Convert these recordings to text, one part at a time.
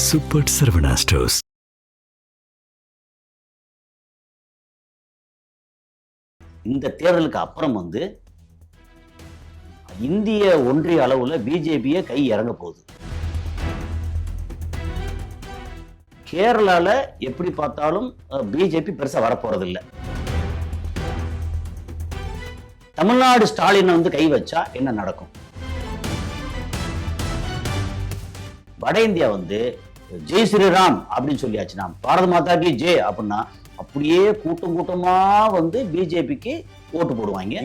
Super Saravana stores. இந்த தேர்தலுக்கு அப்புறம் இந்திய ஒன்றிய அளவுல பிஜேபியை கை இறங்க போகுது. கேரளால எப்படி பார்த்தாலும் பிஜேபி பெருசா வரப்போறது இல்லை. தமிழ்நாடு ஸ்டாலின் கை வச்சா என்ன நடக்கும்? வட இந்தியா ஜெய் ஸ்ரீராம் அப்படின்னு சொல்லியாச்சுன்னா, பாரத மாதா கி ஜெய் அப்படின்னா அப்படியே கூட்டம் கூட்டமா பிஜேபிக்கு ஓட்டு போடுவாங்க.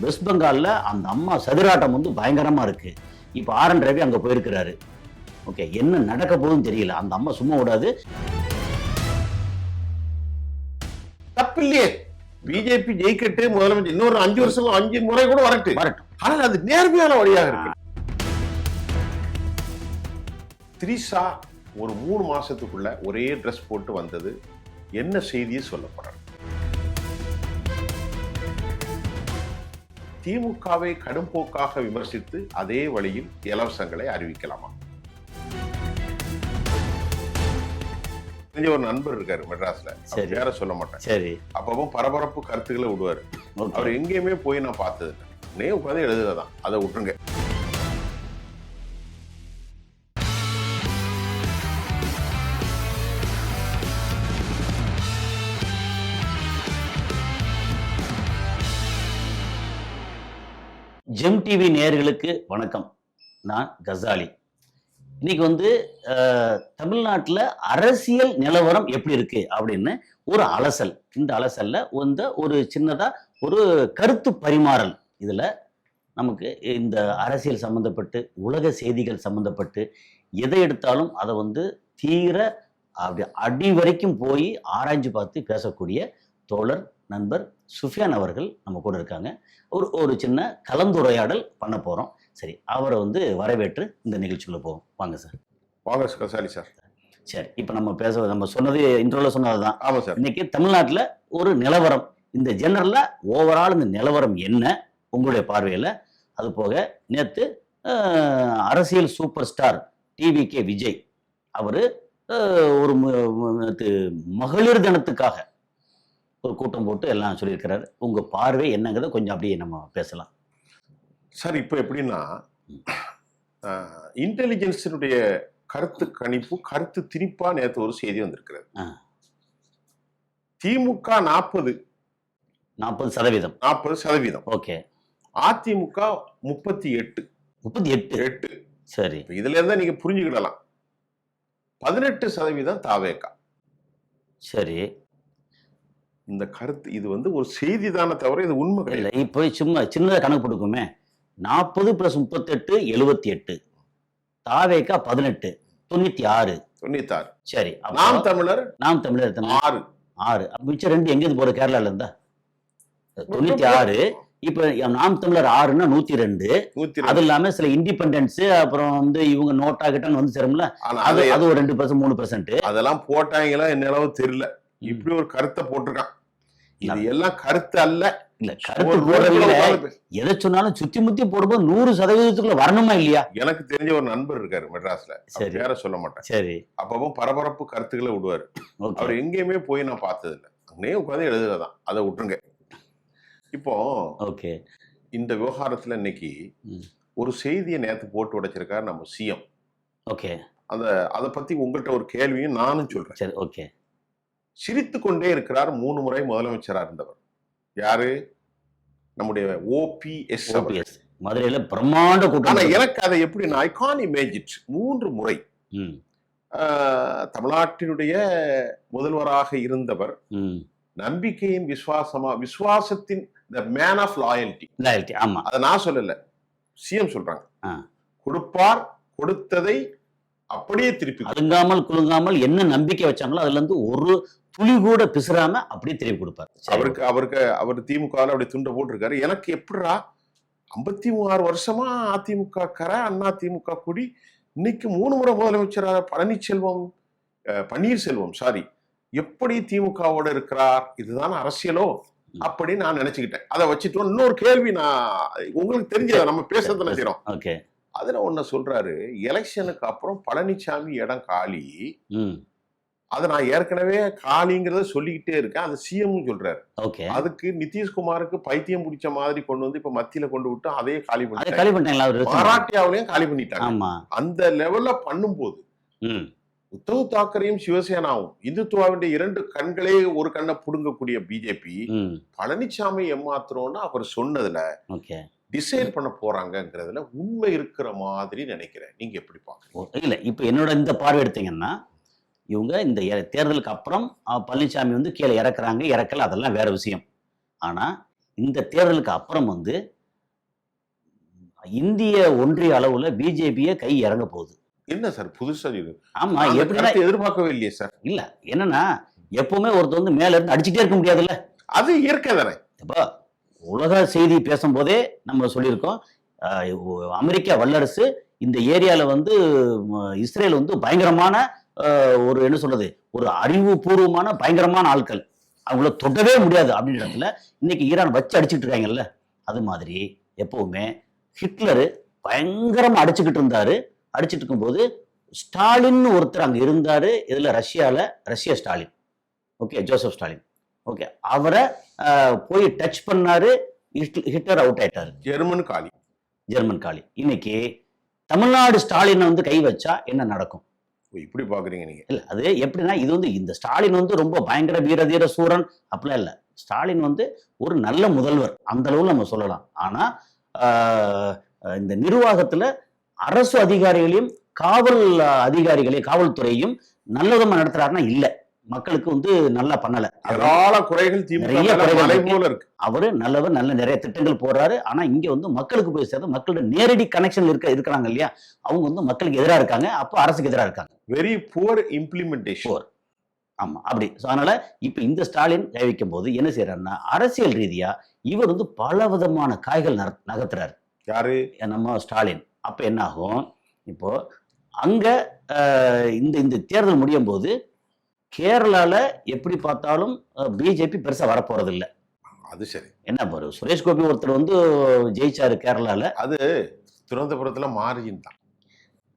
வெஸ்ட் பெங்கால்ல அந்த அம்மா சதுராட்டம் பயங்கரமா இருக்கு. இப்ப ஆர்.என். ரவி அங்க போயிருக்கிறாரு. ஓகே, என்ன நடக்க போகுதுன்னு தெரியல. அந்த அம்மா சும்மா விடாது. தப்பில்லையே, பிஜேபி ஜெயிக்கட்டு, முதலமைச்சர் இன்னொரு 5 வருஷம் 5 முறை கூட வரட்டும். ஆனால் அது நேர்மையான வழியாக இருக்கு. திரிஷா ஒரு 3 மாசத்துக்குள்ள ஒரே ட்ரெஸ் போட்டு வந்தது என்ன செய்தியை சொல்லப்படுறாங்க? திமுகவை கடும்போக்காக விமர்சித்து அதே வழியில் இலவசங்களை அறிவிக்கலாமா? ஒரு நண்பர் இருக்காரு மெட்ராஸ்ல, வேற சொல்ல மாட்டேன். சரி, அப்பவும் பரபரப்பு கருத்துக்களை விடுவாரு. அவர் எங்கேயுமே போய் நான் பார்த்தது இல்லை, உட்காந்து எழுதுறதான். அதை விட்டுருங்க. ஜெம் டிவி நேயர்களுக்கு வணக்கம். நான் கசாலி. இன்னைக்கு தமிழ்நாட்டில் அரசியல் நிலவரம் எப்படி இருக்கு அப்படின்னு ஒரு அலசல். இந்த அலசல்ல ஒரு சின்னதா ஒரு கருத்து பரிமாறல். இதுல நமக்கு இந்த அரசியல் சம்பந்தப்பட்டு, உலக செய்திகள் சம்பந்தப்பட்டு எதை எடுத்தாலும் அதை தீர அப்படி அடி வரைக்கும் போய் ஆராய்ஞ்சு பார்த்து பேசக்கூடிய தோழர் நண்பர் சுஃபியான் அவர்கள் நம்ம கூட இருக்காங்க. ஒரு சின்ன கலந்துரையாடல் பண்ண போறோம். சரி, அவரை வரவேற்று இந்த நிகழ்ச்சிக்குள்ள போவோம். வாங்க சார். வாங்க கசாலி சார். சரி, இப்ப நம்ம சொன்னது இன்ட்ரோல சொன்னதுதான். ஆமா சார். இன்னைக்கு தமிழ்நாட்டுல ஒரு நிலவரம், இந்த ஜெனரல்ல ஓவரால் இந்த நிலவரம் என்ன உங்களுடைய பார்வையில? அது போக நேத்து அரசியல் சூப்பர் ஸ்டார் டிவிகே விஜய் அவரு ஒரு மகளிர் தினத்துக்காக ஒரு கூட்டம் போட்டு எல்லாம் சொல்லியிருக்கிறாரு. உங்க பார்வை என்னங்கிறத கொஞ்சம் அப்படியே நம்ம பேசலாம் சார். இப்போ எப்படின்னா, இன்டெலிஜென்ஸினுடைய கருத்து கணிப்பு, கருத்து திணிப்பா நேற்று ஒரு செய்தி வந்திருக்கிறது. திமுக 40%. ஓகே. அதிமுக 38. சரி, இதுல இருந்தா நீங்க புரிஞ்சுக்கிடலாம். 18% தாவேகா. சரி, இந்த கருத்து இது ஒரு செய்தி தானே தவிர இது உண்மை இல்லை. இப்போ சும்மா சின்னதாக கணக்கு போட்டுக்குமே. 40 + 38 78, தாவேகா 18 96. சரி, நாம் தமிழர் 6. மிச்சம் 2 எங்கேருந்து போற? கேரளால இருந்தா 96. இப்ப நாம் தமிழர் 6ன்னா 102. அது இல்லாம சில இண்டிபெண்டன்ஸ், அப்புறம் இவங்க நோட்டா கிட்ட சேரும்ல, அது ஒரு 2% 3%. அதெல்லாம் போட்டாங்களா என்னளவு தெரியல. இப்படி ஒரு கருத்தை போட்டிருக்கான். இது எல்லாம் கருத்து அல்ல. இல்ல, கருத்து போடுறதுல எதை சொன்னாலும் சுத்தி முத்தி போடும்போது 100%க்குள்ள வரணுமா இல்லையா? எனக்கு தெரிஞ்ச ஒரு நண்பர் இருக்காரு மெட்ராஸ்ல, வேற சொல்ல மாட்டேன். சரி, அப்பவும் பரபரப்பு கருத்துக்களை விடுவாரு. அவர் எங்கேயுமே போய் நான் பார்த்தது இல்லை, அங்கேயே உட்காந்து எழுதுறதான். அதை விட்டுருங்க. இப்போ ஓகே, இந்த விவகாரத்துல இன்னைக்கு ஒரு செய்தியை நேத்து போட்டு உடைச்சிருக்காரு நம்ம சிஎம். ஓகே, அதை பத்தி உங்கள்கிட்ட ஒரு கேள்வியும் நானும் சொல்றேன். சரி, ஓகே. சிரித்து கொண்டே இருக்கிறார் 3 முறை முதலமைச்சராக இருந்தவர். யாரு? நம்முடைய OPS. மதுரையில பிரம்மாண்ட கூட்டம். எனக்கு அதை எப்படி, ஐ கான் இமேஜ் இட். 3 முறை தமிழ்நாட்டினுடைய முதல்வராக இருந்தவர். நம்பிக்கையின் விசுவாசத்தின் மேன் ஆஃப் லாயல்டி. ஆமா, அதை நான் சொல்லல, சிஎம் சொல்றாங்க. கொடுப்பார், கொடுத்ததை அப்படியே திருப்பி அழுங்காமல் குலுங்காமல் என்ன நம்பிக்கை வச்சாங்களோ அதுல இருந்து ஒரு துளி கூட பிசுறாம அப்படியே திருப்பி கொடுப்பாரு. அவர் திமுக அப்படி துண்டை போட்டிருக்காரு. எனக்கு எப்படிரா 56 வருஷமா அதிமுக கரை, அண்ணா திமுக குடி, இன்னைக்கு 3 முறை முதலமைச்சராக பன்னீர்செல்வம் எப்படி திமுகவோட இருக்கிறார்? இதுதான் அரசியலோ அப்படின்னு நான் நினைச்சுக்கிட்டேன். அதை வச்சுட்டு இன்னொரு கேள்வி, நான் உங்களுக்கு தெரிஞ்ச நம்ம பேசுறது நினைக்கிறோம். அதுல ஒண்ணு சொல்றாரு, எலெக்ஷனுக்கு அப்புறம் பழனிசாமி இடம் காலி. ம். அதை நான் ஏற்கனவே காலிங்கிறத சொல்லிக்கிட்டே இருக்கேன். அது சிஎம் சொல்றாரு. ஓகே. அதுக்கு நிதிஷ்குமாருக்கு பைத்தியம் பிடிச்ச மாதிரி கொண்டு வந்து இப்ப மத்தியில கொண்டு விட்டு அதையே காலி அதை பண்ணிட்டாங்க. காலி பண்ணிட்டாங்களா அவரு? மராட்டியாவிலையும் காலி பண்ணிட்டாங்க. ஆமா. அந்த லெவல்ல பண்ணும்போது ம். உத்தவ் தாக்கரேயும் சிவசேனாவும் இந்துத்துவாவின் 2 கண்களே ஒரு கண்ணை புடுங்கக்கூடிய பிஜேபி ம். பழனிசாமி ஏமாத்துறோம்னு அவர் சொன்னதுல ஓகே. டிசைட் பண்ண போறாங்கங்கிறதுல உண்மை இருக்கிற மாதிரி நினைக்கிறேன். நீங்க எப்படி பாக்குறீங்க? இல்ல இப்ப என்னோட இந்த பார்வை எடுத்தீங்கன்னா, இவங்க இந்த தேர்தலுக்கு அப்புறம் பழனிசாமி வந்து கீழே இறக்குறாங்க, இறக்கல, அதெல்லாம் வேற விஷயம். ஆனா இந்த தேர்தலுக்கு அப்புறம் வந்து இந்திய ஒன்றிய அளவுல பிஜேபியே கை இறங்க போகுது. என்ன சார் புதுசா இது? ஆமா. நான் அந்த எப்படின்னா, கருத்தை எதிர்பார்க்கவே இல்லையே சார். இல்ல என்னன்னா, எப்பவுமே ஒருத்தர் வந்து மேல இருந்து அடிச்சுட்டே இருக்க முடியாதுல்ல. அது இயற்கை தானே. இப்போ உலக செய்தி பேசும்போதே நம்ம சொல்லியிருக்கோம், அமெரிக்கா வல்லரசு இந்த ஏரியால வந்து இஸ்ரேல் வந்து பயங்கரமான ஒரு என்ன சொல்றது, ஒரு அறிவுபூர்வமான பயங்கரமான ஆட்கள், அவங்கள தொடவே முடியாது அப்படின்ற இடத்துல இன்னைக்கு ஈரான் வச்சு அடிச்சுட்டு இருக்காங்கல்ல. அது மாதிரி எப்பவுமே ஹிட்லரு பயங்கரமா அடிச்சுக்கிட்டு இருந்தாரு. அடிச்சுட்டு இருக்கும்போது ஸ்டாலின் ஒருத்தர் அங்க இருந்தாரு. இதுல ரஷ்ய Stalin, okay, Joseph Stalin, okay, அவரை போய் டச் பண்ணாரு. ஹிட்லர் அவுட் ஆயிட்டாரு. ஜெர்மன் காலி. இன்னைக்கு தமிழ்நாடு ஸ்டாலினை வந்து கை வச்சா என்ன நடக்கும்? இப்படி பாக்குறீங்க நீங்க? இல்ல அது எப்படின்னா, இது வந்து இந்த ஸ்டாலின் வந்து ரொம்ப பயங்கர வீரதீர சூரன் அப்படிலாம் இல்ல. ஸ்டாலின் வந்து ஒரு நல்ல முதல்வர், அந்த அளவுல நம்ம சொல்லலாம். ஆனா இந்த நிர்வாகத்துல அரசு அதிகாரிகளையும் காவல்துறையும் நல்ல விதமா நடத்துறாருன்னா இல்ல. மக்களுக்கு வந்து நல்லா பண்ணல. குறைகள் நிறைய குறைகள் இருக்கு. அவரு நல்லவர், நிறைய திட்டங்கள் போடுறாரு. ஆனா இங்க வந்து மக்களுக்கு போய் சேர்ந்து மக்களோட நேரடி கனெக்ஷன் இருக்கிறாங்க இல்லையா, அவங்க வந்து மக்களுக்கு எதிராக இருக்காங்க. அப்போ அரசுக்கு எதிராக இருக்காங்க. Very poor implementation. ஆமா அப்படி. அதனால இப்ப இந்த ஸ்டாலின் கை வைக்கும் போது என்ன செய்யறாருன்னா, அரசியல் ரீதியா இவர் வந்து பல விதமான காய்கள் நகர்த்துறாரு. யாரு? நம்ம ஸ்டாலின். அப்ப என்ன ஆகும், இப்போ அங்க இந்த தேர்தல் முடியும் போது கேரளால எப்படி பார்த்தாலும் பிஜேபி பெருசா வரப்போறது இல்ல. அது சரி. என்ன பாரு, சுரேஷ் கோபி ஒருத்தர் வந்து ஜெயிச்சாரு கேரளால. அது திருவனந்தபுரத்துல மார்ஜின் தான்,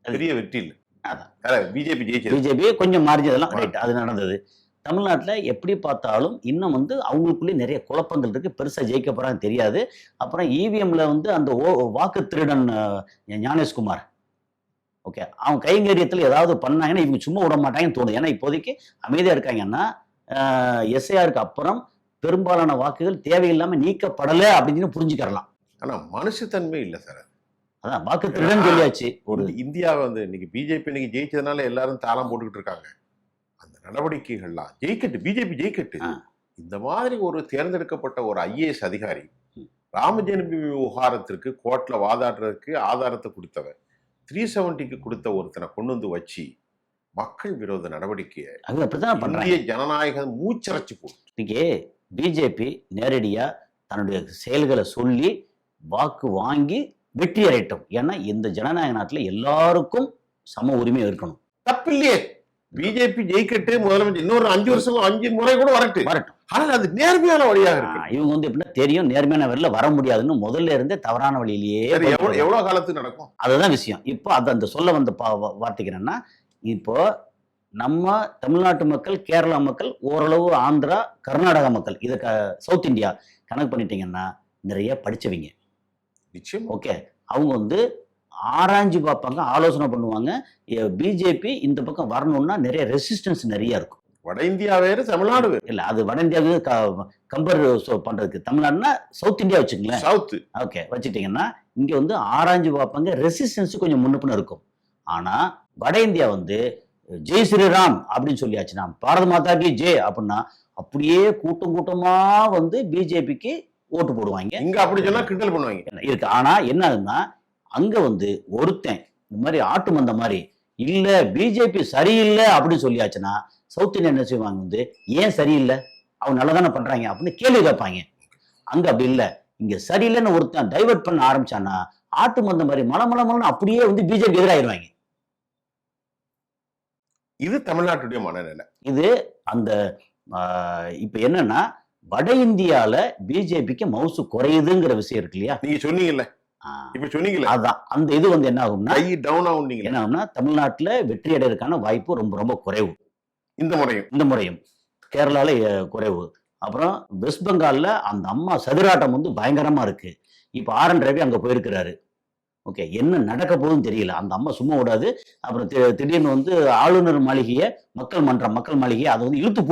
பெரிய வெற்றி இல்ல. அதான் பிஜேபி கொஞ்சம் மார்ஜின், அதெல்லாம் ரைட், அது நடந்தது. தமிழ்நாட்டுல எப்படி பார்த்தாலும் இன்னும் வந்து அவங்களுக்குள்ளே நிறைய குழப்பங்கள் இருக்கு. பெருசா ஜெயிக்க போறான்னு தெரியாது. அப்புறம் இவிஎம்ல வந்து அந்த வாக்கு திருடன் ஞானேஷ்குமார், ஓகே, அவன் கைங்கரியத்தில் ஏதாவது பண்ணாங்கன்னா இவங்க சும்மா விட மாட்டாங்கன்னு தோணுது. ஏன்னா இப்போதைக்கு அமைதியா இருக்காங்கன்னா, எஸ்ஐஆருக்கு அப்புறம் பெரும்பாலான வாக்குகள் தேவையில்லாம நீக்கப்படலை அப்படின்னு புரிஞ்சுக்கலாம். ஆனா மனுஷத்தன்மை இல்ல சார். அதான் வாக்கு திருடன் சொல்லியாச்சு. ஒரு இந்தியாவை வந்து இன்னைக்கு பிஜேபி இன்னைக்கு ஜெயிச்சதுனால எல்லாரும் தாளம் போட்டுக்கிட்டு இருக்காங்க. அந்த நடவடிக்கைகள்லாம் ஜெயிக்கட்டு, பிஜேபி ஜெயிக்கட்டு. இந்த மாதிரி ஒரு தேர்ந்தெடுக்கப்பட்ட ஒரு ஐஏஎஸ் அதிகாரி ராமஜென்மபூமி விவகாரத்திற்கு கோர்ட்ல வாதாடுறதுக்கு ஆதாரத்தை கொடுத்தவன் 370க்கு கொடுத்த ஒருத்தனை கொண்டு வந்து வச்சு மக்கள் விரோத நடவடிக்கையை இந்திய ஜனநாயகம் மூச்சரைச்சு போட்டு பிஜேபி நேரடியா தன்னுடைய செயல்களை சொல்லி வாக்கு வாங்கி வெற்றி அடையட்டும். ஏன்னா இந்த ஜனநாயக நாட்டில் எல்லாருக்கும் சம உரிமை இருக்கணும். தப்பில்லையே. பிஜேபி ஜெயிக்கட்டு, முதலமைச்சர் இன்னொரு 5 வருஷம் 5 முறை கூட வரட்டும். ஆனா அது நேர்மையான வழியாக இருக்கு. இவங்க வந்து எப்படின்னா தெரியும், நேர்மையான வழியில வர முடியாதுன்னு முதல்ல இருந்தே தவறான வழியிலேயே எவ்வளவு காலத்துக்கு நடக்கும், அதுதான் விஷயம். இப்போ அந்த சொல்ல வந்த வார்த்தைக்கு என்னன்னா, இப்போ நம்ம தமிழ்நாட்டு மக்கள், கேரளா மக்கள், ஓரளவு ஆந்திரா, கர்நாடகா மக்கள், இதை சவுத் இந்தியா கணக்கு பண்ணிட்டீங்கன்னா நிறைய படிச்சவங்க, நிச்சயம், ஓகே, அவங்க வந்து ஆராய்ஞ்சு பார்ப்பாங்க, ஆலோசனை பண்ணுவாங்க. பிஜேபி இந்த பக்கம் வரணும்னா நிறைய ரெசிஸ்டன்ஸ் நிறைய இருக்கும். வட இந்தியா வேறு, தமிழ்நாடு வேறு இல்ல. அது வட இந்தியாவுக்கு கம்பேர் பண்றதுக்கு தமிழ்நாடுனா சவுத் இந்தியா வச்சுக்கங்களேன். சவுத், ஓகே, வச்சுட்டீங்கன்னா இங்க வந்து ஆராய்ஞ்சு பார்ப்பாங்க, ரெசிஸ்டன்ஸ் கொஞ்சம் முன்னுப்புன்னு இருக்கும். ஆனா வட இந்தியா வந்து ஜெய் ஸ்ரீராம் அப்படின்னு சொல்லியாச்சுன்னா, பாரத மாதா கி ஜெய் அப்படின்னா அப்படியே கூட்டம் கூட்டமா வந்து பிஜேபிக்கு ஓட்டு போடுவாங்க. இங்க அப்படி சொன்னா கிண்டல் பண்ணுவாங்க இருக்கு. ஆனா என்ன ஆகுதுன்னா, அங்க வந்து ஒருத்தன் இந்த மாதிரி ஆட்டு மந்த மாதிரி இல்ல பிஜேபி சரியில்லை அப்படின்னு சொல்லியாச்சுன்னா, சவுத் இந்தியா என்ன செய்வாங்க, வந்து ஏன் சரியில்லை, அவங்க நல்லதானே பண்றாங்க அப்படின்னு கேள்வி கேட்பாங்க. அங்க அப்படி இல்லை. இங்க சரியில்லைன்னு ஒருத்தன் டைவர்ட் பண்ண ஆரம்பிச்சான்னா, ஆட்டு மந்த மாதிரி மலமலமலன்னு அப்படியே வந்து பிஜேபி எதிராயிருவாங்க. இது தமிழ்நாட்டுடைய மனநிலை. இது அந்த இப்ப என்னன்னா, வட இந்தியால பிஜேபிக்கு மவுசு குறையுதுங்கிற விஷயம் இருக்கு இல்லையா, நீங்க சொன்னீங்கல்ல. இப்ப சொன்னீங்கல்ல, அதான் அந்த இது வந்து என்ன ஆகும்னா, கை டவுன் ஆகுனீங்க என்ன ஆகும்னா தமிழ்நாட்டுல வெற்றி அடைறதுக்கான வாய்ப்பு ரொம்ப ரொம்ப குறைவு. இந்த முறையும். இந்த முறையும் கேரளால குறைவு. அப்புறம் வெஸ்ட் பெங்கால்ல அந்த அம்மா சதிராட்டம் வந்து பயங்கரமா இருக்கு. இப்ப ஆர்.என். ரவி அங்க போயிருக்கிறாரு. ஓகே. என்ன நடக்க போகுதுன்னு தெரியல. அந்த அம்மா சும்மா விடாது. அப்புறம் திடீர்னு வந்து ஆளுநர் மாளிகைய, மக்கள் மாளிகைய அத வந்து இழுத்து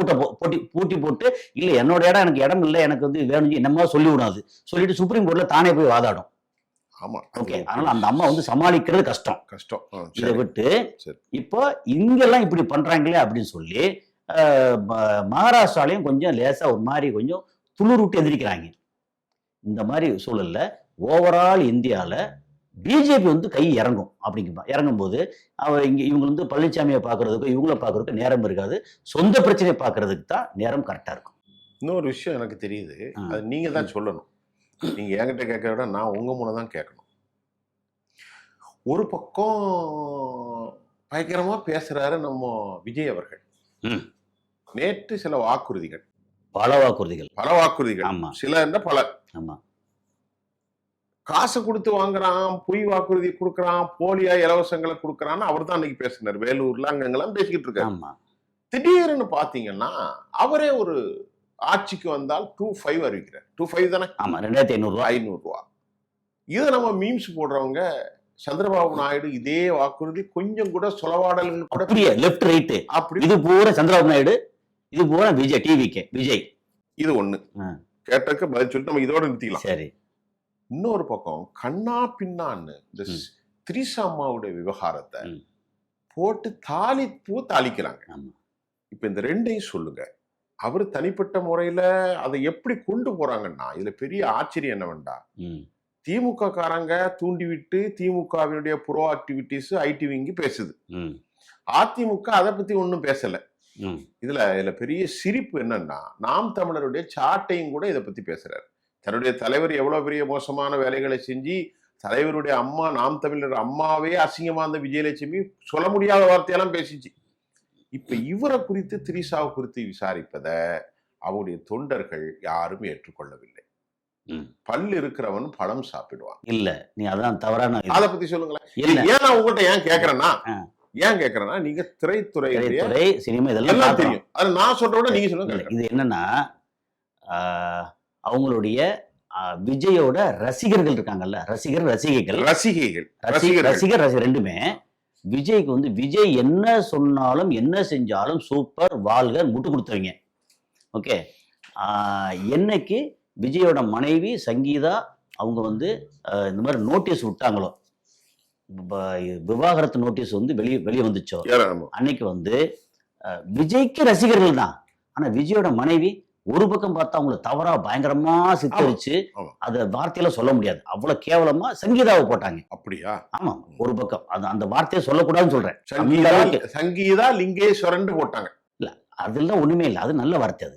பூட்டி போட்டு, இல்ல என்னோட இடம், எனக்கு இடம் இல்ல. எனக்கு வந்து வேணும் என்னமோ சொல்லிவிடும் அது. சொல்லிட்டு சுப்ரீம் கோர்ட்ல தானே போய் வாதாடும். ஆமா. ஓகே. அதனால அந்த அம்மா வந்து சமாளிக்கிறது கஷ்டம். கஷ்டம். இத சரி. விட்டு சரி. இப்போ இங்கெல்லாம் இப்படி பண்றாங்களே அப்படின்னு சொல்லி, அ ம மகாராஷ்டிராலயும் கொஞ்சம் லேசா ஒரு மாரி கொஞ்சம் துளிர் எந்திரிக்கிறாங்க. இந்த மாரி சூழல்ல ஓவரால் இந்தியால பிஜேபி வந்து கை இறங்கும் இறங்கும்போது இவங்க வந்து பழனிசாமியை பார்க்கறதுக்கு இவங்கள பார்க்கறதுக்கு நேரம் இருக்காது. சொந்த பிரச்சனையை பார்க்கறதுக்கு தான் நேரம் கரெக்டா இருக்கும். இன்னொரு விஷயம் எனக்கு தெரியுது. ஆ. அது நீங்க தான் சொல்லணும். நீங்க என்கிட்ட கேட்கறத விட நான் உங்க மூலம் தான் கேட்கணும். ஒரு பக்கம் பயங்கரமா பேசுறாரு நம்ம விஜய் அவர்கள். ம். நேற்று சில வாக்குறுதிகள், பல வாக்குறுதிகள். பல வாக்குறுதிகள், ஆமா. சில என்ன பல. ஆமா. காசு கொடுத்து வாங்குறான், பொய் வாக்குறுதி கொடுக்கறான், போலியா இலவசங்களை கொடுக்கறான்னு அவர் தான் அன்னைக்கு பேசினார். வேலூர்ல அங்கெல்லாம் பேசிக்கிட்டு இருக்காரு. ஆமா. திடீர்னு பாத்தீங்கன்னா அவரே ஒரு ஆட்சிக்கு வந்தால் 25 அறிவிக்கிறார். 25 தானே? ஆமா. 2500 ரூபாய். 500 ரூபா. இதை நம்ம மீம்ஸ் போடுறவங்க சந்திரபாபு நாயுடு இதே வாக்குறுதி கொஞ்சம் கூட சொலவாடல்கள் கூட அப்படியே லெஃப்ட் ரைட். அப்படி இது பூரா சந்திரபாபு நாயுடு, இது பூரா விஜய், டிவிகே விஜய். இது ஒண்ணு. ஆ. கேட்டதுக்கு பதில் சொல்லிட்டு நம்ம இதோட நிறுத்திக்கலாம். சரி. இன்னொரு பக்கம் கண்ணா பின்னான்னு இந்த திரிசா அம்மாவுடைய விவகாரத்தை ம். போட்டு தாளிக்கிறாங்க. ஆமா. இப்ப இந்த ரெண்டையும் சொல்லுங்க. அவர் தனிப்பட்ட முறையில அதை எப்படி கொண்டு போறாங்கன்னா, இதுல பெரிய ஆச்சரியம் என்னவென்றா, ம். திமுக காரங்க தூண்டிவிட்டு திமுகவினுடைய ப்ரோ ஆக்டிவிட்டிஸ் ஐடி விங்கி பேசுது. ம். அதிமுக அதை பத்தி ஒன்றும் பேசல. ம். இதுல பெரிய சிரிப்பு என்னன்னா, நாம் தமிழருடைய சாட்டையும் கூட இதை பத்தி பேசுறாரு. தன்னுடைய தலைவர் எவ்வளவு பெரிய மோசமான வேலைகளை செஞ்சு, தலைவருடைய அம்மா, நாம் தமிழர் அம்மாவே அசிங்கமா அந்த விஜயலட்சுமி சொல்ல முடியாத வார்த்தையெல்லாம் பேசிச்சு. இப்ப இவரை குறித்து, திரிசாவை குறித்து விசாரிப்பத அவருடைய தொண்டர்கள் யாரும் ஏற்றுக்கொள்ளவில்லை. ம். பல்லு இருக்கிறவன் பழம் சாப்பிடுவான். இல்ல. நீ அதான் தவறான இது. அதை பத்தி சொல்லுங்களேன். இல்ல. ஏன் நான் உங்ககிட்ட கேக்குறேன்னா, ஆ. நீங்க திரைத்துறையுடைய திரைத்துறை, சினிமா இதெல்லாம் எல்லாம் பார்க்கிறோம். தெரியும். அது நான் சொல்ற விட நீங்க இல்ல, சொல்லுங்க. இது என்னன்னா, ஆ, அவங்களுடைய விஜயோட ரசிகர்கள் இருக்காங்கல்ல, ரசிகைகள், ரசிகர் ரெண்டுமே விஜய்க்கு வந்து விஜய் என்ன சொன்னாலும் என்ன செஞ்சாலும் சூப்பர், வாழ்க, முட்டு கொடுத்தவங்க. ஓகே. என்னைக்கு விஜயோட மனைவி சங்கீதா அவங்க வந்து இந்த மாதிரி நோட்டீஸ் விட்டாங்களோ, விவாகரத்து நோட்டீஸ் வந்து வெளியே வந்துச்சோ, அன்னைக்கு வந்து விஜய்க்கு ரசிகர்கள் தான். ஆனா விஜயோட மனைவி ஒரு பக்கம் பார்த்தா அவங்கள தவறா பயங்கரமா சித்தரிச்சு அத வார்த்தையில சொல்ல முடியாது, அவ்வளவு கேவலமா சங்கீதாவை போட்டாங்க. அப்படியா? ஆமா. ஒரு பக்கம் அந்த வார்த்தையை சொல்லக்கூடாதுன்னு சொல்றேன். சங்கீதா லிங்கேஸ்வரன் போட்டாங்க. இல்ல, அதெல்லாம் ஒண்ணுமே இல்ல. அது நல்ல வார்த்தை.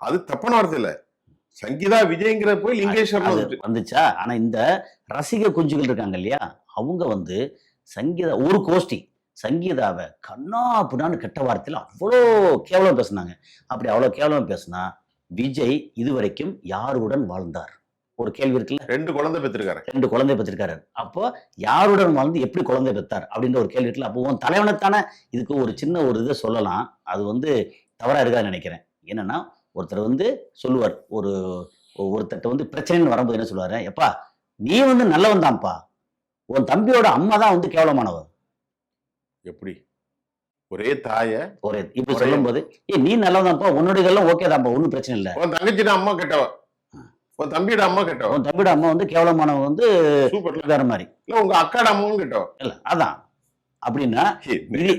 அது தப்பான வார்த்தை இல்ல. சங்கீதா விஜய்ங்கிற போய் லிங்கேஸ்வரன் வந்துச்சா. ஆனா இந்த ரசிக குஞ்சுகள் இருக்காங்க இல்லையா, அவங்க வந்து சங்கீதா ஒரு கோஷ்டி சங்கீதாவை கண்ணா புண்ணான்னு கெட்ட வார்த்தையில அவ்வளோ கேவலம் பேசினாங்க. அப்படி அவ்வளோ கேவலம் பேசினா விஜய் இதுவரைக்கும் யாருடன் வாழ்ந்தார்? ஒரு கேள்வி இருக்குல்ல. 2 குழந்தை பெற்றிருக்காரு. அப்போ யாருடன் வாழ்ந்து எப்படி குழந்தை பெற்றார் அப்படின்ற ஒரு கேள்வி இருக்குல்ல. அப்போ உன் தலைவனைத்தானே இதுக்கு ஒரு சின்ன ஒரு இதை சொல்லலாம். அது வந்து தவறா இருக்காதுன்னு நினைக்கிறேன். என்னன்னா, ஒருத்தர் வந்து சொல்லுவார், ஒருத்தர் வந்து பிரச்சனைன்னு வரும்போது என்ன சொல்லுவாரு, எப்பா நீ வந்து நல்லவன் தான்ப்பா, உன் தம்பியோட அம்மா தான் வந்து கேவலமானவ. எப்படி ஒரே தாய இப்படி சொல்லும் போது, நீ நல்லதான்ப்பா, உன்னோட இதெல்லாம் ஓகே தான்ப்பா, ஒன்னும் பிரச்சனை இல்ல. உன் தங்கச்சியோட அம்மா கெட்டவ, உன் தம்பியோட அம்மா வந்து கேவலமானவங்க வந்து வேற மாதிரி, இல்ல உங்க அக்காட அம்மாவும் கெட்டவ இல்ல. அதான் அப்படின்னா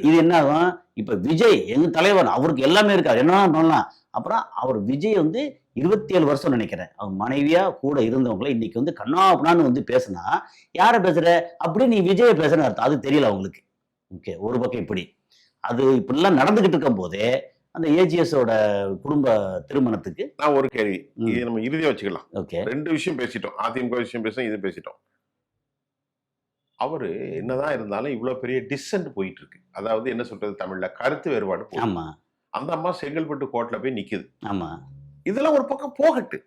இது என்ன ஆகும்? இப்ப விஜய் எங்க தலைவர், அவருக்கு எல்லாமே இருக்காரு, என்ன பண்ணலாம். அப்புறம் அவர் விஜய் வந்து 27 வருஷம் நினைக்கிறேன், அவங்க மனைவியா கூட இருந்தவங்கள இன்னைக்கு வந்து கண்ணாப்புனான்னு வந்து பேசினா, யார பேசுற அப்படி நீ விஜய பேசுற அர்த்தம். அது தெரியல அவங்களுக்கு. ஓகே. ஒரு பக்கம் இப்படி அது இப்படிலாம் நடந்துகிட்டு இருக்கும் போதே அந்த ஏஜிஎஸோட குடும்ப திருமணத்துக்கு நான் ஒரு கேள்வி, இது நம்ம இறுதியா வச்சுக்கலாம். ஓகே. 2 விஷயம் பேசிட்டோம், அதிமுக விஷயம் பேசணும், இது பேசிட்டோம். அவரு என்னதான் இருந்தாலும் இவ்வளவு பெரிய டிசென்ட் போயிட்டு இருக்கு. அதாவது என்ன சொல்றது தமிழ்ல, கருத்து வேறுபாடு. ஆமா. அந்த அம்மா செங்கல்பட்டு கோர்ட்ல போய் நிக்குது. ஆமா. இதெல்லாம் ஒரு பக்கம் போகட்டு.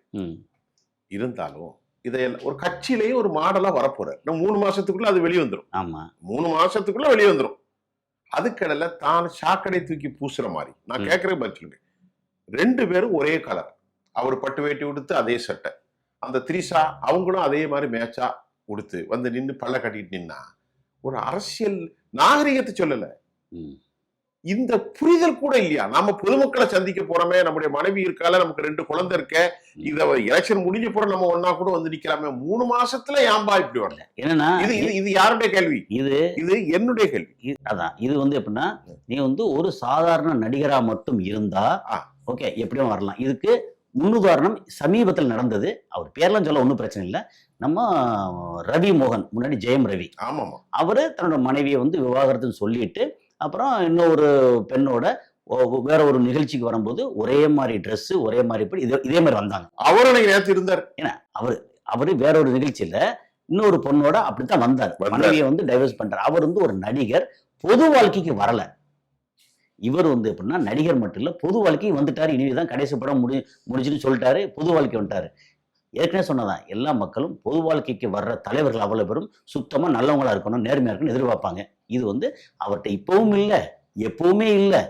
இருந்தாலும் இதையெல்லாம் ஒரு கட்சியிலேயே ஒரு மாடலா வரப்போறாரு. இன்னும் 3 மாசத்துக்குள்ள அது வெளியே வந்துடும். ஆமா 3 மாசத்துக்குள்ள வெளியே வந்துடும். அதுக்கடல தான் சாக்கடை தூக்கி பூசுற மாதிரி. நான் கேட்கறேன் பதில் சொல்லுங்க. 2 பேரும் ஒரே கலர். அவர் பட்டு வேட்டி உடுத்து அதே சட்டை. அந்த த்ரிஷா அவங்களும் அதே மாதிரி மேட்சா உடுத்து வந்து நின்று பல்ல கட்டிட்டு நின்னா ஒரு அரசியல் நாகரிகத்தை சொல்லல. இந்த புரிதல் கூட இல்லையா? நாம பொதுமக்களை சந்திக்க போறோமே, நம்முடைய மனைவி இருக்கால, நமக்கு 2 குழந்தை இருக்க, இத எலெக்ஷன் முடிஞ்ச போற நம்ம ஒன்னா கூட வந்து நிக்கலாமே. 3 மாசத்துல ஏன்பா இப்படி வரல? என்னன்னா இது யாருடைய கேள்வி? இது என்னுடைய கேள்வி. அதான் இது வந்து எப்படின்னா, நீ வந்து ஒரு சாதாரண நடிகரா மட்டும் இருந்தா ஓகே எப்படியும் வரலாம். இதுக்கு முன்னுதாரணம் சமீபத்தில் நடந்தது. அவர் பேர்லாம் சொல்ல ஒன்றும் பிரச்சனை இல்லை. நம்ம ரவி மோகன், முன்னாடி ஜெயம் ரவி, ஆமாமா, அவரு தன்னோட மனைவியை வந்து விவாகரத்துன்னு சொல்லிட்டு அப்புறம் இன்னொரு பெண்ணோட வேற ஒரு நிகழ்ச்சிக்கு வரும்போது ஒரே மாதிரி ட்ரெஸ், ஒரே மாதிரி இதே மாதிரி வந்தாங்க. அவரும் நேற்று இருந்தார். ஏன்னா அவரு வேற ஒரு நிகழ்ச்சியில இன்னொரு பொண்ணோட அப்படித்தான் வந்தார். மனைவியை வந்து டைவர்ஸ் பண்றாரு. அவர் வந்து ஒரு நடிகர், பொது வாழ்க்கைக்கு வரல. இவர் வந்து எப்படின்னா நடிகர் மட்டும் இல்ல, பொது வாழ்க்கைக்கு வந்துட்டாரு. இனிதான் கடைசி படம் முடிச்சுன்னு சொல்லிட்டாரு, பொது வாழ்க்கை வந்துட்டாரு. ஏற்கனவே சொன்னதான், எல்லா மக்களும் பொது வாழ்க்கைக்கு வர்ற தலைவர்கள் அவ்வளவு பேரும் சுத்தமா நல்லவங்களா இருக்கணும், நேர்மையா இருக்கணும் எதிர்பார்ப்பாங்க. இது வந்து அவர்கிட்ட இப்பவும் இல்லை, எப்பவுமே இல்லை,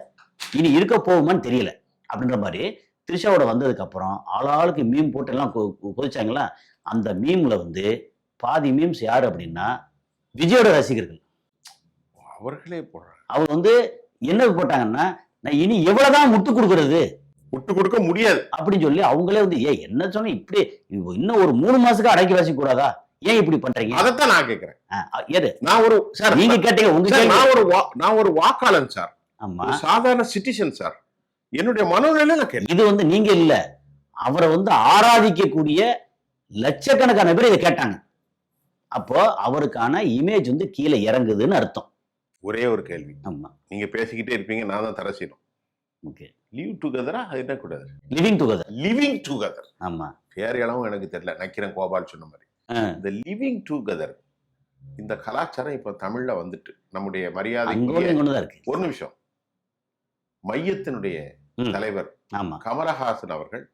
இனி இருக்க போகுமான்னு தெரியல. அப்படின்ற மாதிரி த்ரிஷாவோட வந்ததுக்கு அப்புறம் ஆளாளுக்கு மீம் போட்டு எல்லாம் கொதிச்சாங்களா. அந்த மீம்ல வந்து பாதி மீம்ஸ் யாரு அப்படின்னா விஜயோட ரசிகர்கள். அவர்களே போடுறாங்க. அவர் வந்து என்ன போட்டாங்கன்னா, நான் இனி எவ்வளவுதான் முட்டு கொடுக்கறது, முட்டு கொடுக்க முடியாது அப்படின்னு சொல்லி அவங்களே வந்து என்ன சொன்ன இப்படி இன்னும் ஒரு 3 மாசத்துக்கு அடக்கி வாசி கூடாதா, ஏன் இப்படி பண்றீங்க? அதைத்தான் நான் கேட்கிறேன். நான் ஒரு சார், நீங்க கேட்டீங்க உங்க, நான் ஒரு வாக்காளன் சார். ஆமா, சாதாரண சிட்டிசன் சார். என்னுடைய மனோநிலையில இது வந்து நீங்க இல்ல, அவரை வந்து ஆராதிக்கக்கூடிய லட்சக்கணக்கான பேர் இதை கேட்டாங்க. அப்போ அவருக்கான இமேஜ் வந்து கீழே இறங்குதுன்னு அர்த்தம். ஒரே ஒரு கேள்வி. ஆமா, நீங்க பேசிக்கிட்டே இருப்பீங்க, நான் தான் தர செய்யணும். ஓகே, லிவ் டுகெதரா என்ன கூடாது? Living together. ஆமா, பேர் அளவும் எனக்கு தெரியல, நக்கிரன் கோபால் சொன்ன மாதிரி. இந்த லிவிங் டுகெதர், இந்த கலாச்சாரம் இப்ப தமிழ்ல வந்துட்டு நம்முடைய மரியாதை இருக்கு. ஒரு நிமிஷம், மையத்தினுடைய தலைவர் கமலஹாசன் அவர்கள்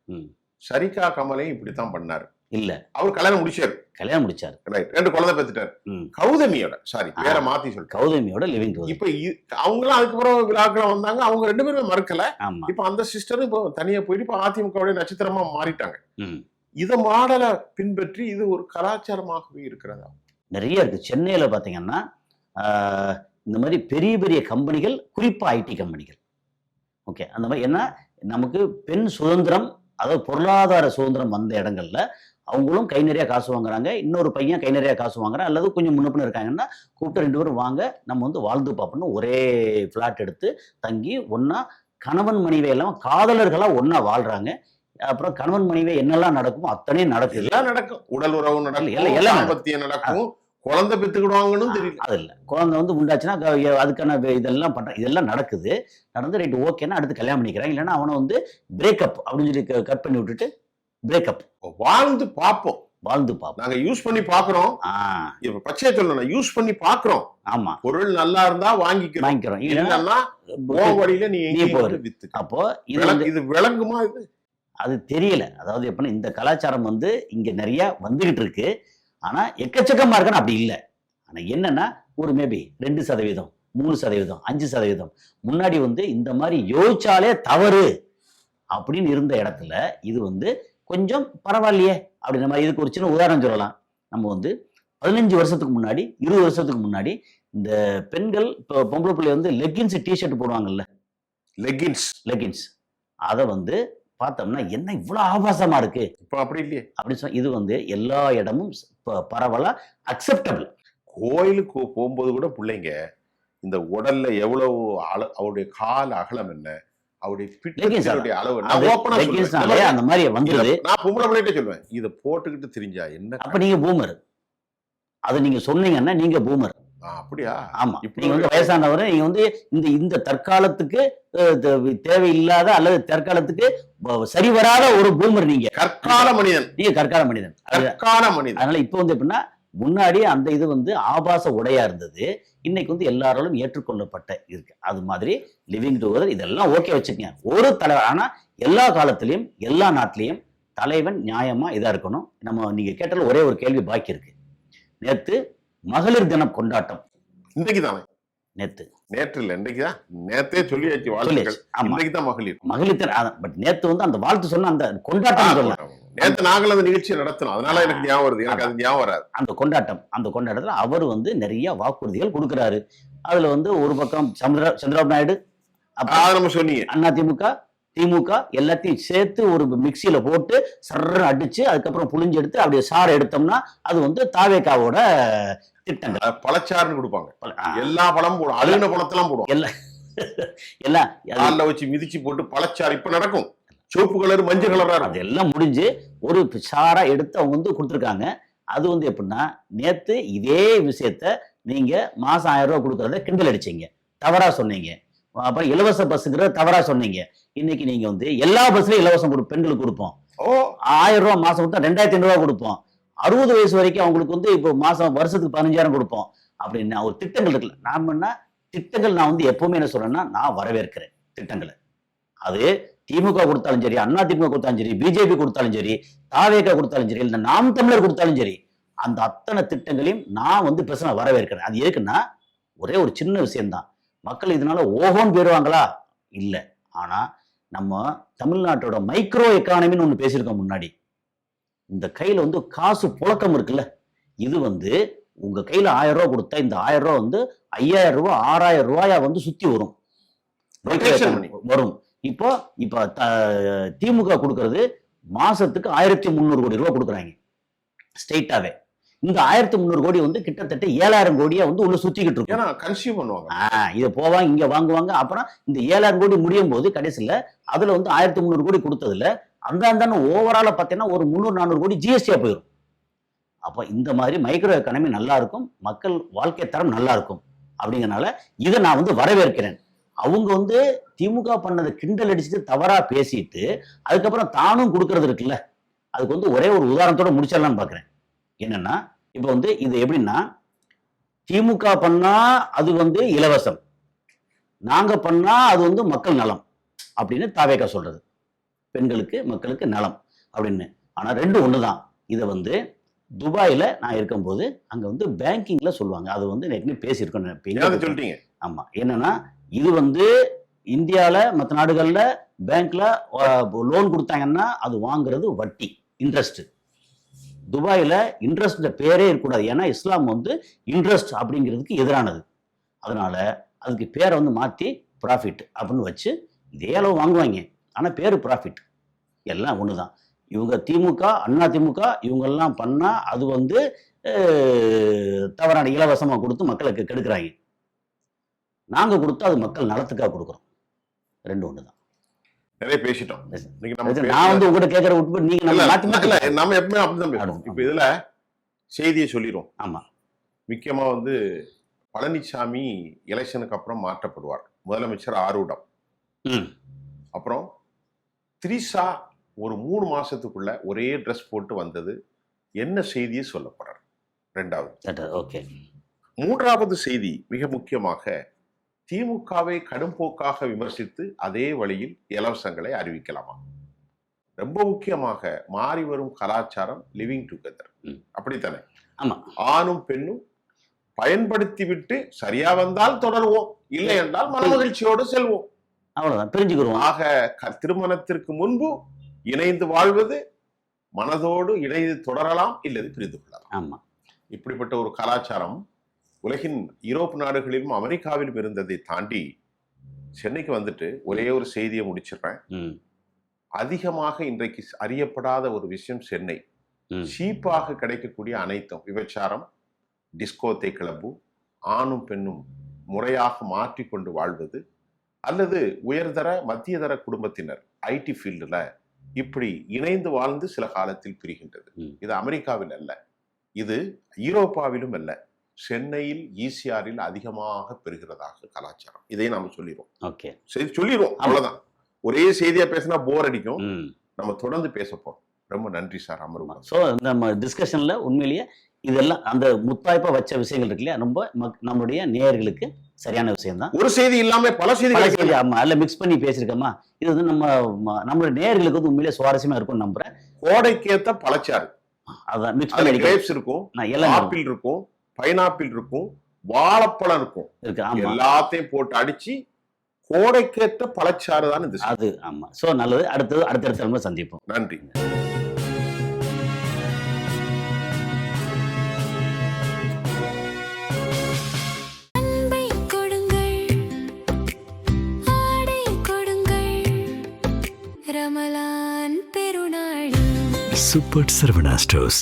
சரிகா கமலையும் இப்படித்தான் பண்ணாரு. இல்ல, அவர் கல்யாணம் முடிச்சாரு. ரைட், 2 குழந்தை பெத்துட்டாரு. கௌதமியோட, சாரி பேரை மாத்தி சொல்லிட்டு, கௌதமியோட லிவிங் டுகெதர். இப்ப அவங்களும் அதுக்கப்புறம் விழாக்கள் வந்தாங்க, அவங்க 2 பேருமே மறுக்கல. இப்ப அந்த சிஸ்டரும் இப்போ தனியா போயிட்டு இப்ப அதிமுகவுடைய நட்சத்திரமா மாறிட்டாங்க. இத மாடலை பின்பற்றி இது ஒரு கலாச்சாரமாகவே இருக்கிறதா? நிறைய இருக்கு. சென்னையில பாத்தீங்கன்னா இந்த மாதிரி பெரிய பெரிய கம்பெனிகள், குறிப்பா ஐடி கம்பெனிகள், ஓகே, அந்த மாதிரி என்ன நமக்கு பெண் சுதந்திரம், அதாவது பொருளாதார சுதந்திரம் வந்த இடங்கள்ல அவங்களும் கை நிறைய காசு வாங்குறாங்க, இன்னொரு பையன் கை நிறைய காசு வாங்குறான், அல்லது கொஞ்சம் முன்னப்பின்னு இருக்காங்கன்னா கூப்பிட்டு 2 பேரும் வாங்க நம்ம வந்து வாழ்ந்து பார்ப்போம்னு ஒரே பிளாட் எடுத்து தங்கி ஒன்னா கணவன் மனைவி எல்லாம் காதலர்களா ஒன்னா வாழ்றாங்க. அப்புறம் கணவன் மனைவி என்னெல்லாம் நடக்குமோ அத்தனையும் நடக்குது. எல்லாம் நடக்கும், உடல் உறவு நடக்கும், எல்லாம் நடக்கும், குழந்தை பெற்றுக்கிடுவாங்கன்னு தெரியல. அது இல்லை, குழந்தை வந்து உண்டாச்சுன்னா அதுக்கான இதெல்லாம் பண்ற, இதெல்லாம் நடக்குது. நடந்து ரைட் ஓகேன்னா அடுத்து கல்யாணம் பண்ணிக்கிறாங்க. இல்லைன்னா அவனை வந்து பிரேக்கப் அப்படின்னு சொல்லி கட் பண்ணி விட்டுட்டு பிரேக்கப். வாழ்ந்து பார்ப்போம், நாங்க யூஸ் பண்ணி பாக்குறோம். இப்ப பச்சையா சொல்லணும், யூஸ் பண்ணி பாக்குறோம். ஆமா, பொருள் நல்லா இருந்தா வாங்கிக்கிறோம், இல்லன்னா வழியில நீ வித்து. அப்போ இது விளங்குமா? அது தெரியல. அதாவது எப்படின்னா இந்த கலாச்சாரம் வந்து இங்க நிறைய வந்துகிட்டு இருக்கு. ஆனா எக்கச்சக்கமா இருக்கணும் அப்படி இல்லை. ஆனா என்னன்னா ஒரு மேபி 2%, 3%, 5% முன்னாடி வந்து இந்த மாதிரி யோசிச்சாலே தவறு அப்படின்னு இருந்த இடத்துல இது வந்து கொஞ்சம் பரவாயில்லையே அப்படின்ற மாதிரி. இதுக்கு ஒரு சின்ன உதாரணம் சொல்லலாம். நம்ம வந்து 15 வருஷத்துக்கு முன்னாடி, 20 வருஷத்துக்கு முன்னாடி இந்த பெண்கள் இப்போ பொம்பளை பிள்ளை வந்து லெகின்ஸ் டிஷர்ட் போடுவாங்கல்ல, லெகின்ஸ் அதை வந்து பார்த்தோம்னா என்ன இவ்வளவு ஆபாசமா இருக்கு, இப்போ அப்படி இல்லையே அப்படின்னு சொன்னா இது வந்து எல்லா இடமும் பரவலா அக்செப்டபிள். கோயிலுக்கு போகும்போது கூட பிள்ளைங்க இந்த உடல்ல எவ்வளவு அவருடைய கால அகலம் என்ன, அவருடைய பிட்டைய அளவு அந்த மாதிரி வந்தது. நான் பொம்பளை பிள்ளைகிட்ட சொல்லுவேன், இதை போட்டுக்கிட்டு தெரிஞ்சா என்ன? அப்ப நீங்க பூமர், அது நீங்க சொன்னீங்கன்னா நீங்க பூமர். அப்படியா? ஆமா, நீங்க வந்து வயசானவர், நீங்க வந்து இந்த தற்காலத்துக்கு தேவையில்லாத அல்லது தற்காலத்துக்கு சரி வராத ஒரு பூமர். நீங்க கற்கால மனிதன், அதனால இப்ப வந்து எப்படின்னா முன்னாடி அந்த இது வந்து ஆபாச உடையா இருந்தது, இன்னைக்கு வந்து எல்லாராலும் ஏற்றுக்கொள்ளப்பட்ட இருக்கு. அது மாதிரி லிவிங் டுகெதர் இதெல்லாம் ஓகே வச்சுக்கங்க ஒரு தலைவர். ஆனா எல்லா காலத்திலையும் எல்லா நாட்டிலையும் தலைவன் நியாயமா இதா இருக்கணும். நீங்க கேட்டால ஒரே ஒரு கேள்வி பாக்கி இருக்கு. நேத்து மகளிர் தினம் கொண்டாட்டம். இன்னைக்கு தானே? நேத்து இல்ல, இன்னைக்குதான். நேத்தே சொல்லியாச்சு வாழ்த்துக்கள். இன்னைக்கு தான் மகளிர் தினம். பட் நேத்து வந்து அந்த வாழ்த்து சொன்ன அந்த கொண்டாட்டம் சொல்லலாம். நேத்து நாங்கள் அந்த நிகழ்ச்சியை நடத்தணும், அதனால எனக்கு ஞாபகம் வருது. எனக்கு அது ஞாபகம் வராது. அந்த கொண்டாட்டத்துல அவர் வந்து நிறைய வாக்குறுதிகள் கொடுக்கிறாரு. அதுல வந்து ஒரு பக்கம் சந்திரபாபு நாயுடு, நம்ம சொன்னீங்க அதிமுக, திமுக எல்லாத்தையும் சேர்த்து ஒரு மிக்சியில போட்டு சர்ன்னு அடிச்சு அதுக்கப்புறம் புளிஞ்சு எடுத்து அப்படியே சாரை எடுத்தோம்னா அது வந்து தாவேகாவோட திட்டங்கள். பழச்சாறுன்னு கொடுப்பாங்க. எல்லா பழமும் போடும், அழுகின பழத்தெல்லாம் போடும். எல்லாம் வச்சு மிதிச்சு போட்டு பழச்சாறு இப்ப நடக்கும். சிவப்பு கலர், மஞ்சள் கலரா இருக்கும். அதெல்லாம் முடிஞ்சு ஒரு சாரா எடுத்து அவங்க வந்து கொடுத்துருக்காங்க. அது வந்து எப்படின்னா, நேத்து இதே விஷயத்த நீங்க மாசம் 1000 ரூபாய் கொடுக்கறத கிண்டல் அடிச்சீங்க, தவறா சொன்னீங்க. அப்புறம் இலவச பஸ்ஸுங்கிற தவறா சொன்னீங்க. இன்னைக்கு நீங்க வந்து எல்லா பஸ்லயும் இலவசம் பெண்களுக்கு கொடுப்போம். 1000 ரூபாய் மாசம் கொடுத்தா 2500 ரூபாய் கொடுப்போம். 60 வயசு வரைக்கும் அவங்களுக்கு வந்து இப்போ மாசம் வருஷத்துக்கு 15,000 கொடுப்போம் அப்படின்னு ஒரு திட்டங்கள் இருக்குல்ல. திட்டங்கள் நான் வந்து எப்பவுமே என்ன சொல்றேன்னா, நான் வரவேற்கிறேன் திட்டங்களை. அது திமுக கொடுத்தாலும் சரி, அதிமுக கொடுத்தாலும் சரி, பிஜேபி கொடுத்தாலும் சரி, தாவேகா கொடுத்தாலும் சரி, இல்ல நாம் தமிழர் கொடுத்தாலும் சரி, அந்த அத்தனை திட்டங்களையும் நான் வந்து பேச வரவேற்கிறேன். அது எதுக்குன்னா, ஒரே ஒரு சின்ன விஷயம்தான். மக்கள் இதனால ஓஹோன்னு போயிடுவாங்களா? இல்ல. ஆனா நம்ம தமிழ்நாட்டோட மைக்ரோ எக்கானமின்னு ஒண்ணு பேசியிருக்கோம் முன்னாடி. இந்த கையில வந்து காசு புழக்கம் இருக்குல்ல, இது வந்து உங்க கையில 1000 ரூபாய் கொடுத்தா இந்த 1000 ரூபாய் வந்து 5000 ரூபாய் 6000 ரூபாயா வந்து சுத்தி வரும். இப்போ திமுக கொடுக்கறது மாசத்துக்கு 1300 கோடி ரூபாய் கொடுக்குறாங்க ஸ்டேட்டாவே. இந்த 1300 கோடி வந்து கிட்டத்தட்ட 7000 கோடியா வந்து உள்ள சுத்திக்கிட்டு இருக்கும். கன்சியூம் பண்ணுவாங்க. இதை போவாங்க, இங்க வாங்குவாங்க. அப்புறம் இந்த 7000 கோடி முடியும் போது கடைசியில அதுல வந்து 1300 கோடி கொடுத்ததுல அந்த ஓவரால பாத்தீங்கன்னா ஒரு 300-400 கோடி ஜிஎஸ்டியா போயிடும். அப்ப இந்த மாதிரி மைக்ரோ எக்கானமி நல்லா இருக்கும், மக்கள் வாழ்க்கை தரம் நல்லா இருக்கும். அப்படிங்கறனால இதை நான் வந்து வரவேற்கிறேன். அவங்க வந்து திமுக பண்ணதை கிண்டல் அடிச்சுட்டு தவறா பேசிட்டு அதுக்கப்புறம் தானும் கொடுக்கறது இருக்குல்ல, அதுக்கு வந்து ஒரே ஒரு உதாரணத்தோட முடிச்சிடலாம்னு பாக்குறேன். என்னன்னா, இப்ப வந்து இது எப்படின்னா, திமுக பண்ணா அது வந்து இலவசம், நாங்க பண்ணா அது வந்து மக்கள் நலம் அப்படின்னு தாவேகா சொல்றது. பெண்களுக்கு மக்களுக்கு நலம் அப்படின்னு. ஆனா ரெண்டும் ஒண்ணுதான். இதை வந்து துபாயில நான் இருக்கும்போது அங்க வந்து பேங்கிங்ல சொல்லுவாங்க. அது வந்து ஏற்கனவே பேசியிருக்கோம். சொல்லிட்டீங்க. ஆமா. என்னன்னா, இது வந்து இந்தியால மற்ற நாடுகள்ல பேங்க்ல லோன் கொடுத்தாங்கன்னா அது வாங்குறது வட்டி, இன்ட்ரெஸ்ட். துபாயில இன்ட்ரெஸ்ட் பேரே இருக்கக்கூடாது. ஏன்னா இஸ்லாம் வந்து இன்ட்ரெஸ்ட் அப்படிங்கிறதுக்கு எதிரானது. அதனால அதுக்கு பேரை வந்து மாத்தி ப்ராஃபிட் அப்படின்னு வச்சு இதே அளவு வாங்குவாங்க. ஆனா பேரு ப்ராஃபிட். எல்லாம் ஒண்ணுதான். இவங்க திமுக, அதிமுக இவங்கெல்லாம் பண்ணா அது வந்து தவறான இலவசமா கொடுத்து மக்களுக்கு கெடுக்கிறாங்க. நாங்க கொடுத்தா அது மக்கள் நலத்துக்காக கொடுக்குறோம். ரெண்டு ஒண்ணுதான். நிறைய பேசிட்டோம். நான் வந்து உங்ககிட்ட கேட்கற விட்டு நீங்க நம்ம எப்பவுமே அப்படிதான் பேசுறோம். இப்ப இதுல செய்தியை சொல்லிடுவோம். ஆமா. முக்கியமா வந்து பழனிசாமி எலெக்ஷனுக்கு அப்புறம் மாற்றப்படுவார், முதலமைச்சர் ஆரூடம். அப்புறம் திரிஷா ஒரு 3 மாசத்துக்குள்ள ஒரே ட்ரெஸ் போட்டு வந்தது என்ன செய்தியை சொல்ல போறார். ரெண்டாவது. மூன்றாவது செய்தி மிக முக்கியமாக திமுகவை கடும்போக்காக விமர்சித்து அதே வழியில் இலவசங்களை அறிவிக்கலாமா. ரொம்ப முக்கியமாக மாறி வரும் கலாச்சாரம் லிவிங் டுகெதர். அப்படித்தானே? ஆமா. ஆணும் பெண்ணும் பயன்படுத்தி விட்டு சரியா வந்தால் தொடருவோம், இல்லை என்றால் மனமகிழ்ச்சியோடு செல்வோம், அவ்வளவுதான், பிரிஞ்சுக்கிறோம். ஆக திருமணத்திற்கு முன்பு இணைந்து வாழ்வது, மனதோடு இணைந்து தொடரலாம், இல்லது பிரிந்து கொள்ளலாம். ஆமா. இப்படிப்பட்ட ஒரு கலாச்சாரம் உலகின் யூரோப் நாடுகளிலும் அமெரிக்காவிலும் இருந்ததை தாண்டி சென்னைக்கு வந்துட்டு ஒரே ஒரு செய்தியை முடிச்சிடுறேன். அதிகமாக இன்றைக்கு அறியப்படாத ஒரு விஷயம் சென்னை. சீப்பாக கிடைக்கக்கூடிய அனைத்தும் விபச்சாரம், டிஸ்கோத்தை கிளப்பு, ஆணும் பெண்ணும் முறையாக மாற்றிக்கொண்டு வாழ்வது, அல்லது உயர்தர மத்தியதர குடும்பத்தினர் ஐடி ஃபீல்டுல இப்படி இணைந்து வாழ்ந்து சில காலத்தில் பிரிகின்றது. இது அமெரிக்காவில் அல்ல, இது யூரோப்பாவிலும் அல்ல, சென்னையில் ஈசிஆரில் அதிகமாக பெறுகிறதாக கலாச்சாரம். இதை நாம சொல்லிடுவோம். சரி, சொல்லிடுவோம், அவ்வளவுதான். ஒரே செய்தியா பேசினா போர் அடிக்கும். நம்ம தொடர்ந்து பேச போறோம். ரொம்ப நன்றி சார் அமருமா. ஸோ நம்ம டிஸ்கஷன்ல உண்மையிலேயே இதெல்லாம் அந்த முத்தாய்ப்பா வச்ச விஷயங்கள் இருக்கு இல்லையா, ரொம்ப நம்மளுடைய நேயர்களுக்கு சரியான விஷயம் தான். ஒரு செய்தி இல்லாம பல பல செய்திகள் செய்தி, ஆமா, அதில் மிக்ஸ் பண்ணி பேசியிருக்கோமா, இது வந்து நம்மளோட நேயர்களுக்கு வந்து உண்மையிலே சுவாரஸ்யமா இருக்கும்னு நம்புறேன். கோடைக்கேத்த பழச்சாறு. அதான் மிக்ஸ் அதுல பண்ணி கிரேப்ஸ் இருக்கும், எல்லாம் ஆப்பிள் இருக்கும், பைனாப்பிள் இருக்கும், வாழைப்பழம் இருக்கும். இருக்கு. ஆமா, எல்லாத்தையும் போட்டு அடிச்சு கோடைக்கேத்த பழச்சாறு தான் இந்த செய்தி. அது ஆமா. சோ நல்லது. அடுத்தடுத்த நம்ம சந்திப்போம். நன்றி. அன்பை கொடுங்கள், ஆடை கொடுங்கள், ரமலான் பெருநாள். Super Sarvana Stores.